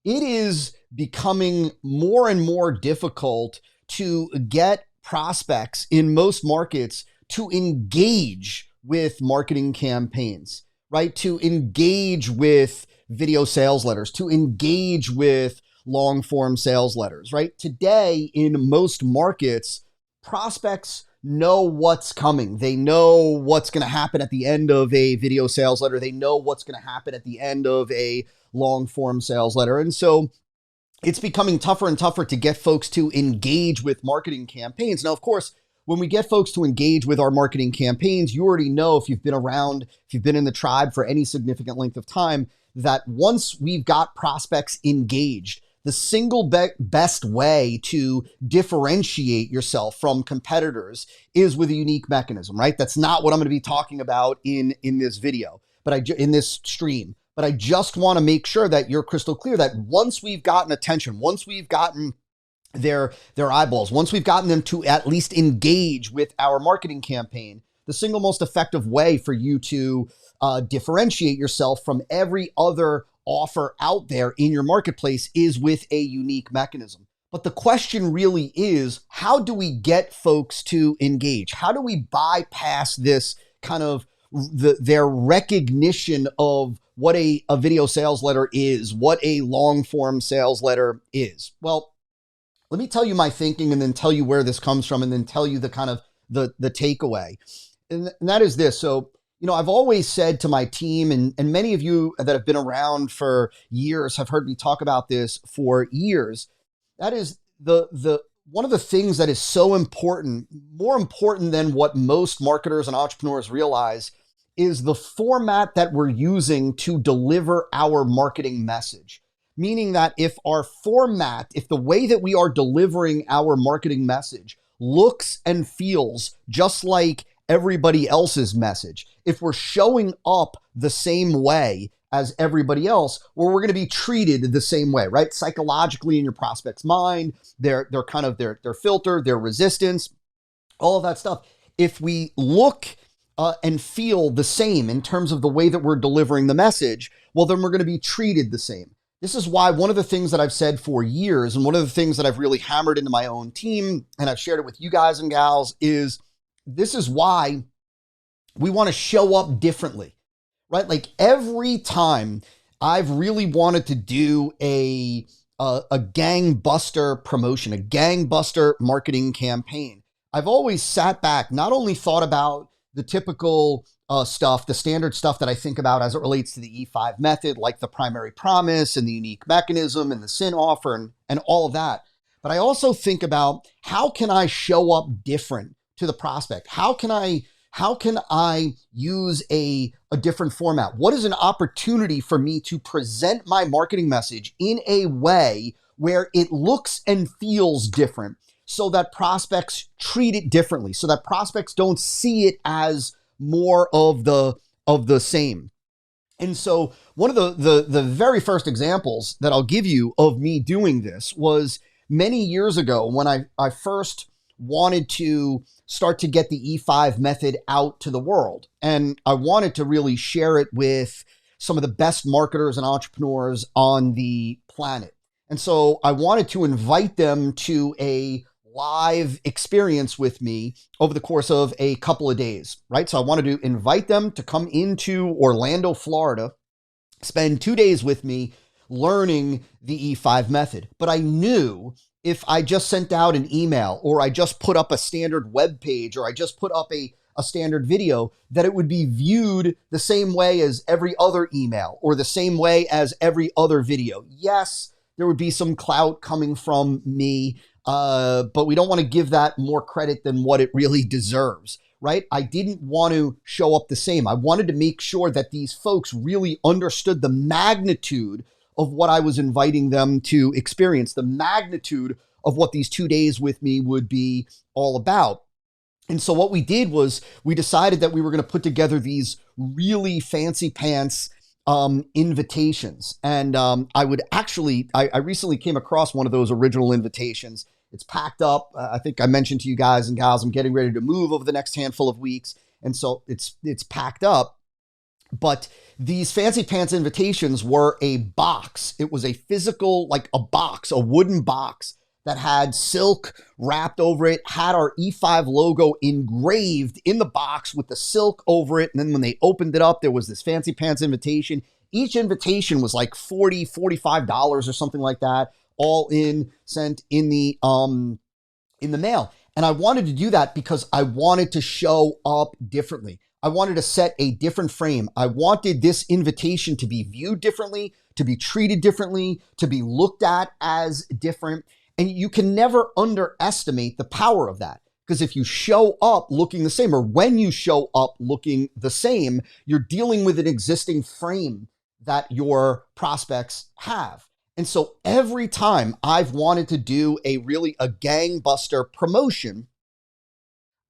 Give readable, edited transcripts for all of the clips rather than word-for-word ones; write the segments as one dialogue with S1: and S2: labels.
S1: it is becoming more and more difficult to get prospects in most markets to engage with marketing campaigns, right? To engage with video sales letters, to engage with long form sales letters, right? Today, in most markets, prospects know what's coming. They know what's going to happen at the end of a video sales letter. They know what's going to happen at the end of a long form sales letter. And so it's becoming tougher and tougher to get folks to engage with marketing campaigns. Now, of course, when we get folks to engage with our marketing campaigns, you already know, if you've been around, if you've been in the tribe for any significant length of time, that once we've got prospects engaged, the single best way to differentiate yourself from competitors is with a unique mechanism, right? That's not what I'm going to be talking about in this video, but in this stream. But I just want to make sure that you're crystal clear that once we've gotten attention, once we've gotten their eyeballs, once we've gotten them to at least engage with our marketing campaign, the single most effective way for you to differentiate yourself from every other offer out there in your marketplace is with a unique mechanism. But the question really is, how do we get folks to engage? How do we bypass this kind of their recognition of what a video sales letter is, what a long form sales letter is? Well, let me tell you my thinking and then tell you where this comes from and then tell you the kind of the takeaway. And that is this. So, I've always said to my team, and many of you that have been around for years have heard me talk about this for years. That is the one of the things that is so important, more important than what most marketers and entrepreneurs realize, is the format that we're using to deliver our marketing message. Meaning that if the way that we are delivering our marketing message looks and feels just like everybody else's message, if we're showing up the same way as everybody else, or we're going to be treated the same way, right? Psychologically in your prospect's mind, their filter, their resistance, all of that stuff. If we look and feel the same in terms of the way that we're delivering the message, well, then we're going to be treated the same. This is why one of the things that I've said for years, and one of the things that I've really hammered into my own team, and I've shared it with you guys and gals, is this is why we want to show up differently, right? Like every time I've really wanted to do a gangbuster promotion, a gangbuster marketing campaign, I've always sat back, not only thought about the typical stuff, the standard stuff that I think about as it relates to the E5 method, like the primary promise and the unique mechanism and the SIN offer and all of that. But I also think about, how can I show up different to the prospect? How can I use a different format? What is an opportunity for me to present my marketing message in a way where it looks and feels different, so that prospects treat it differently, so that prospects don't see it as more of the same? And so one of the very first examples that I'll give you of me doing this was many years ago when I first wanted to start to get the E5 method out to the world. And I wanted to really share it with some of the best marketers and entrepreneurs on the planet. And so I wanted to invite them to a live experience with me over the course of a couple of days, right? So I wanted to invite them to come into Orlando, Florida, spend 2 days with me learning the E5 method. But I knew if I just sent out an email, or I just put up a standard web page, or I just put up a standard video, that it would be viewed the same way as every other email or the same way as every other video. Yes, there would be some clout coming from me, but we don't want to give that more credit than what it really deserves, right? I didn't want to show up the same. I wanted to make sure that these folks really understood the magnitude of what I was inviting them to experience, the magnitude of what these 2 days with me would be all about. And so what we did was we decided that we were going to put together these really fancy pants invitations. And I recently came across one of those original invitations. It's packed up. I think I mentioned to you guys and gals, I'm getting ready to move over the next handful of weeks. And so it's packed up. But these fancy pants invitations were a box. It was a physical, like a box, a wooden box that had silk wrapped over it, had our E5 logo engraved in the box with the silk over it. And then when they opened it up, there was this fancy pants invitation. Each invitation was like $40, $45 or something like that, all sent in the mail. And I wanted to do that because I wanted to show up differently. I wanted to set a different frame. I wanted this invitation to be viewed differently, to be treated differently, to be looked at as different. And you can never underestimate the power of that. Because if you show up looking the same, or when you show up looking the same, you're dealing with an existing frame that your prospects have. And so every time I've wanted to do a gangbuster promotion,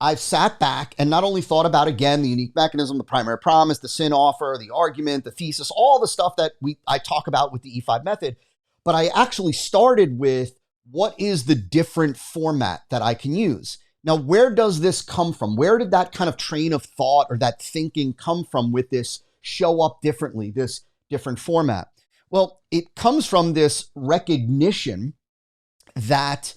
S1: I've sat back and not only thought about, again, the unique mechanism, the primary promise, the sin offer, the argument, the thesis, all the stuff that I talk about with the E5 method, but I actually started with what is the different format that I can use. Now, where does this come from? Where did that kind of train of thought or that thinking come from with this show up differently, this different format? Well, it comes from this recognition that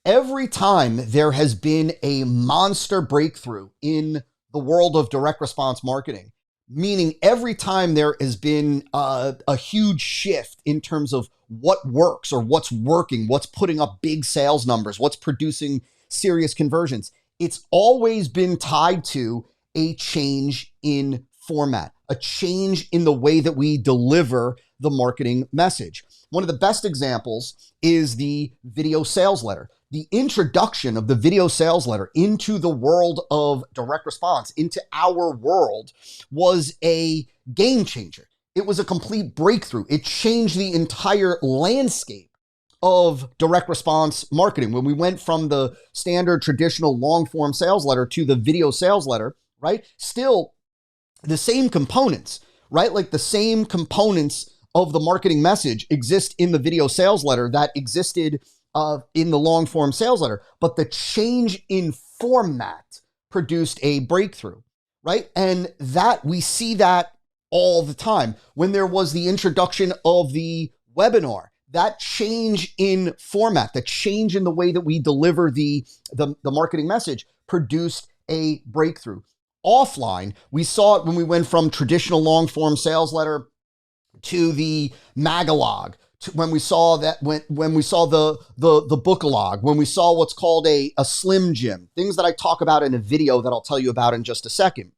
S1: every time there has been a monster breakthrough in the world of direct response marketing, meaning every time there has been a huge shift in terms of what works or what's working, what's putting up big sales numbers, what's producing serious conversions, it's always been tied to a change in format, a change in the way that we deliver the marketing message. One of the best examples is the video sales letter. The introduction of the video sales letter into the world of direct response, into our world, was a game changer. It was a complete breakthrough. It changed the entire landscape of direct response marketing. When we went from the standard traditional long form sales letter to the video sales letter, right? Still the same components, right? Like the same components of the marketing message exist in the video sales letter that existed in the long form sales letter, but the change in format produced a breakthrough, right? And that we see that all the time. When there was the introduction of the webinar, that change in format, the change in the way that we deliver the marketing message produced a breakthrough. Offline, we saw it when we went from traditional long form sales letter to the magalog, when we saw that, when we saw the bookalog, when we saw what's called a slim jim, things that I talk about in a video that I'll tell you about in just a second.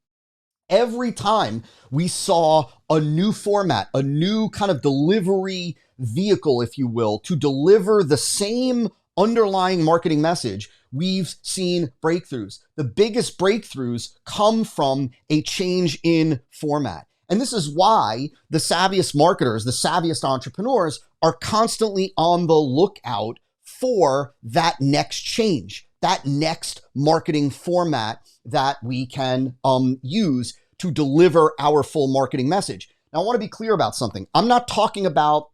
S1: Every time we saw a new format, a new kind of delivery vehicle, if you will, to deliver the same underlying marketing message, we've seen breakthroughs. The biggest breakthroughs come from a change in format. And this is why the savviest marketers, the savviest entrepreneurs are constantly on the lookout for that next change, that next marketing format that we can use to deliver our full marketing message. Now, I want to be clear about something. I'm not talking about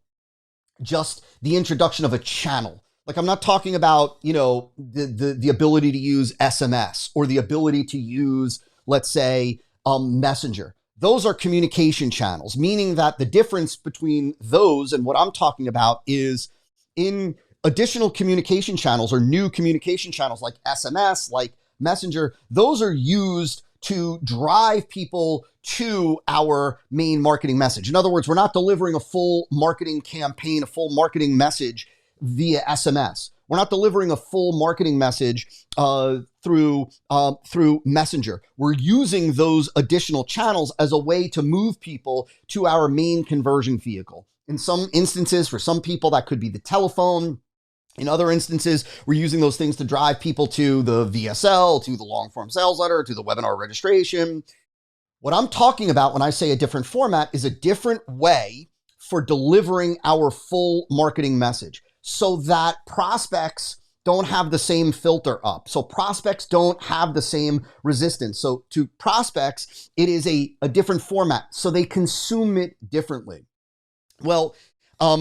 S1: just the introduction of a channel. Like, I'm not talking about, the ability to use SMS or the ability to use, let's say, Messenger. Those are communication channels, meaning that the difference between those and what I'm talking about is in additional communication channels or new communication channels like SMS, like Messenger. Those are used to drive people to our main marketing message. In other words, we're not delivering a full marketing campaign, a full marketing message via SMS. We're not delivering a full marketing message through Messenger. We're using those additional channels as a way to move people to our main conversion vehicle. In some instances, for some people, that could be the telephone. In other instances, we're using those things to drive people to the VSL, to the long form sales letter, to the webinar registration. What I'm talking about when I say a different format is a different way for delivering our full marketing message so that prospects don't have the same filter up. So prospects don't have the same resistance. So to prospects, it is a different format. So they consume it differently. Well, a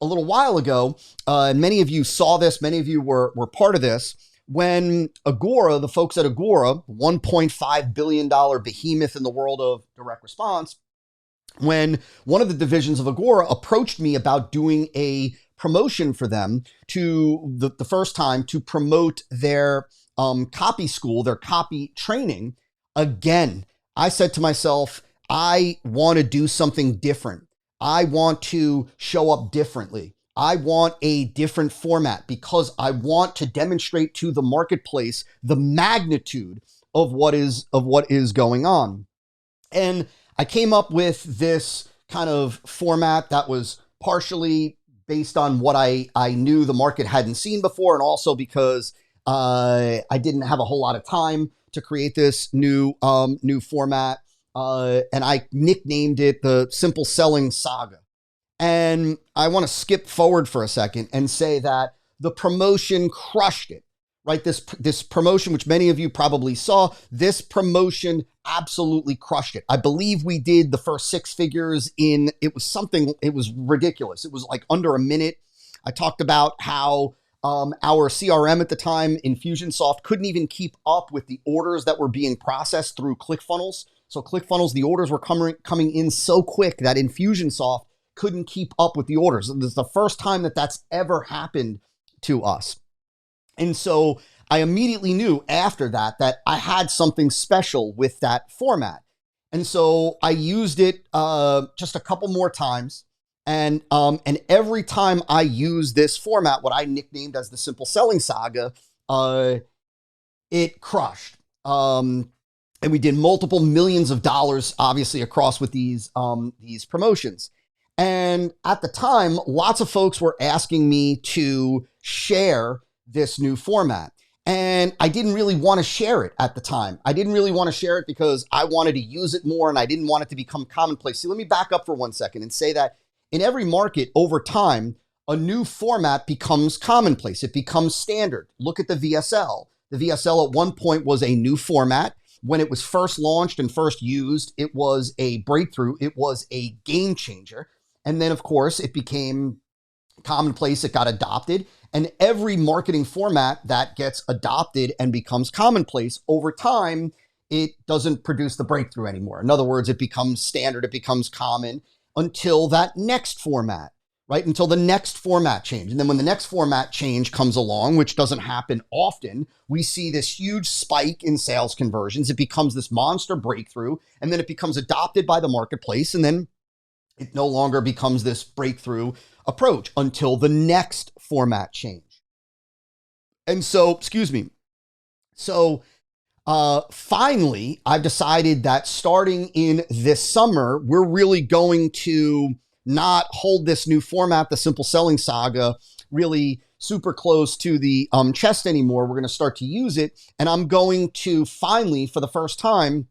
S1: little while ago, and many of you saw this, many of you were part of this, when Agora, the folks at Agora, $1.5 billion behemoth in the world of direct response, when one of the divisions of Agora approached me about doing a promotion for them to the first time to promote their copy school, their copy training, again, I said to myself, I want to do something different. I want to show up differently. I want a different format because I want to demonstrate to the marketplace the magnitude of what is going on. And I came up with this kind of format that was partially based on what I knew the market hadn't seen before, and also because I didn't have a whole lot of time to create this new format. And I nicknamed it the Simple Selling Saga. And I want to skip forward for a second and say that the promotion crushed it, right? This promotion, which many of you probably saw, this promotion absolutely crushed it. I believe we did the first 6 figures it was ridiculous. It was like under a minute. I talked about how our CRM at the time, Infusionsoft, couldn't even keep up with the orders that were being processed through ClickFunnels. So ClickFunnels, the orders were coming in so quick that Infusionsoft couldn't keep up with the orders. And this is the first time that that's ever happened to us. And so I immediately knew after that I had something special with that format. And so I used it just a couple more times. And every time I used this format, what I nicknamed as the Simple Selling Saga, it crushed. And we did multiple millions of dollars, obviously, across with these promotions. And at the time, lots of folks were asking me to share this new format. And I didn't really want to share it at the time. I didn't really want to share it because I wanted to use it more and I didn't want it to become commonplace. So let me back up for 1 second and say that in every market over time, a new format becomes commonplace. It becomes standard. Look at the VSL. The VSL at one point was a new format. When it was first launched and first used, it was a breakthrough. It was a game changer. And then, of course, it became commonplace. It got adopted. And every marketing format that gets adopted and becomes commonplace over time, it doesn't produce the breakthrough anymore. In other words, it becomes standard. It becomes common until that next format, right? Until the next format change. And then when the next format change comes along, which doesn't happen often, we see this huge spike in sales conversions. It becomes this monster breakthrough, and then it becomes adopted by the marketplace, and then it no longer becomes this breakthrough approach until the next format change. And so, finally, I've decided that starting in this summer, we're really going to not hold this new format, the Simple Selling Saga, really super close to the chest anymore. We're going to start to use it. And I'm going to finally, for the first time,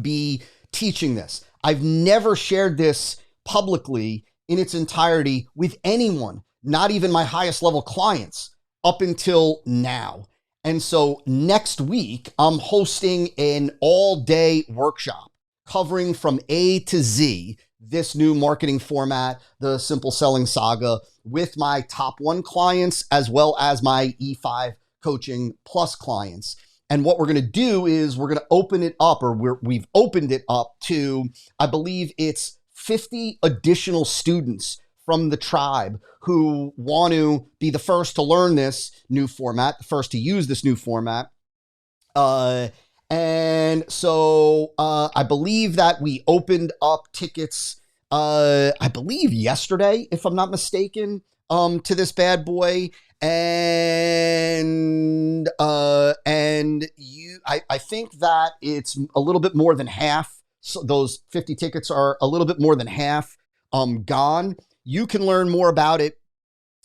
S1: be teaching this. I've never shared this publicly in its entirety with anyone, not even my highest level clients up until now. And so next week, I'm hosting an all-day workshop covering from A to Z this new marketing format, the Simple Selling Saga, with my top 1 clients as well as my E5 Coaching Plus clients. And what we're going to do is we're going to open it up, or we've opened it up to, I believe it's 50 additional students from the tribe who want to be the first to learn this new format, the first to use this new format. And so I believe that we opened up tickets, I believe yesterday, if I'm not mistaken, to this bad boy. And I think that it's a little bit more than half. So those 50 tickets are a little bit more than half gone. You can learn more about it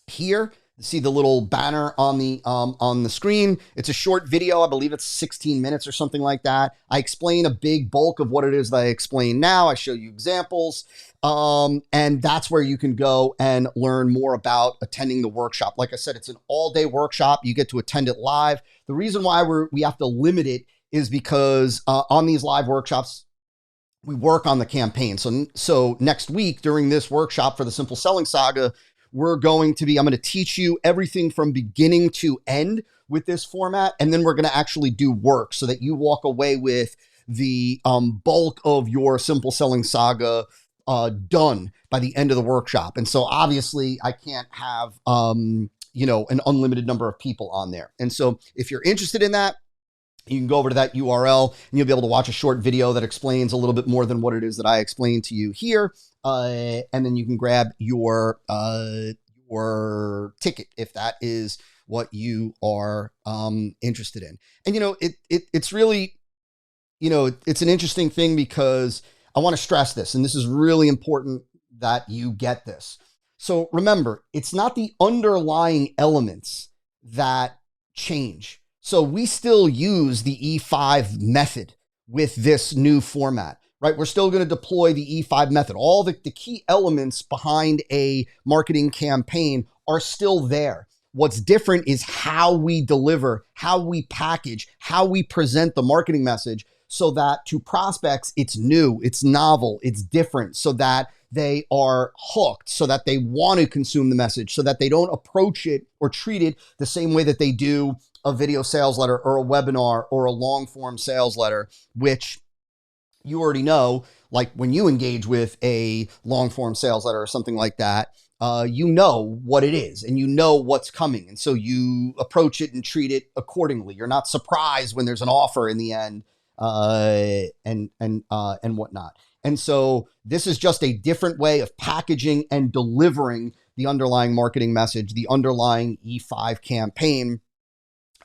S1: here. See the little banner on the screen. It's a short video. I believe it's 16 minutes or something like that. I explain a big bulk of what it is that I explain now. I show you examples. And that's where you can go and learn more about attending the workshop. Like I said, it's an all-day workshop. You get to attend it live. The reason why we have to limit it is because on these live workshops, we work on the campaign. So next week during this workshop for the Simple Selling Saga, I'm going to teach you everything from beginning to end with this format. And then we're going to actually do work so that you walk away with the bulk of your Simple Selling Saga done by the end of the workshop. And so obviously I can't have, an unlimited number of people on there. And so if you're interested in that, you can go over to that URL and you'll be able to watch a short video that explains a little bit more than what it is that I explained to you here. And then you can grab your ticket if that is what you are interested in. And, it's really, it's an interesting thing because I want to stress this, and this is really important that you get this. So remember, it's not the underlying elements that change. So we still use the E5 method with this new format, right? We're still going to deploy the E5 method. All the key elements behind a marketing campaign are still there. What's different is how we deliver, how we package, how we present the marketing message so that to prospects, it's new, it's novel, it's different, so that they are hooked, so that they want to consume the message, so that they don't approach it or treat it the same way that they do a video sales letter or a webinar or a long form sales letter, which you already know, like when you engage with a long form sales letter or something like that, you know what it is and you know what's coming. And so you approach it and treat it accordingly. You're not surprised when there's an offer in the end, and whatnot. And so this is just a different way of packaging and delivering the underlying marketing message, the underlying E5 campaign.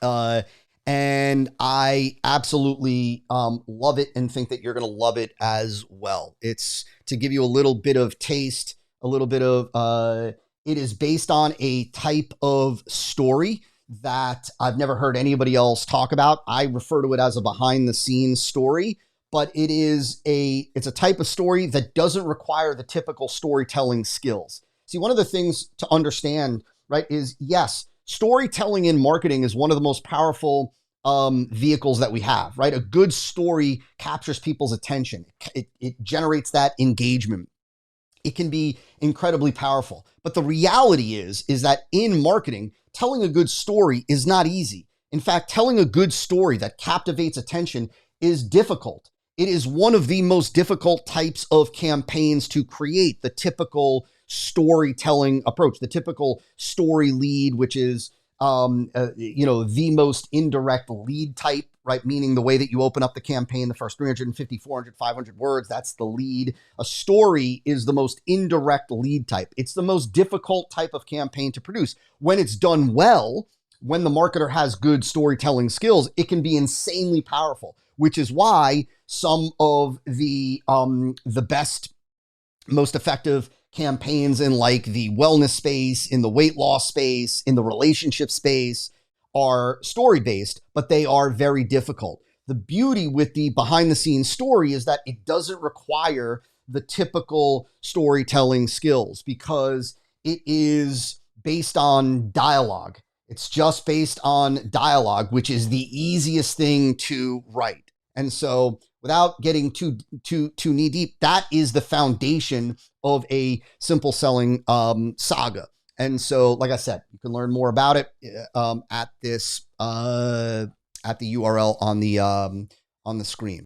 S1: And I absolutely love it and think that you're going to love it as well. It's to give you a little bit of taste, a little bit of, it is based on a type of story that I've never heard anybody else talk about. I refer to it as a behind the scenes story, but it's a type of story that doesn't require the typical storytelling skills. See, one of the things to understand, right, is yes, storytelling in marketing is one of the most powerful vehicles that we have, right? A good story captures people's attention. It generates that engagement. It can be incredibly powerful. But the reality is that in marketing, telling a good story is not easy. In fact, telling a good story that captivates attention is difficult. It is one of the most difficult types of campaigns to create, the typical storytelling approach, the typical story lead, which is, the most indirect lead type, right? Meaning the way that you open up the campaign, the first 350, 400, 500 words, that's the lead. A story is the most indirect lead type. It's the most difficult type of campaign to produce. When it's done well, when the marketer has good storytelling skills, it can be insanely powerful, which is why some of the best, most effective campaigns in like the wellness space, in the weight loss space, in the relationship space are story-based, but they are very difficult. The beauty with the behind the scenes story is that it doesn't require the typical storytelling skills because it is based on dialogue. It's just based on dialogue, which is the easiest thing to write. And so without getting too knee deep, that is the foundation of a simple selling saga. And so, like I said, you can learn more about it at the URL on the screen.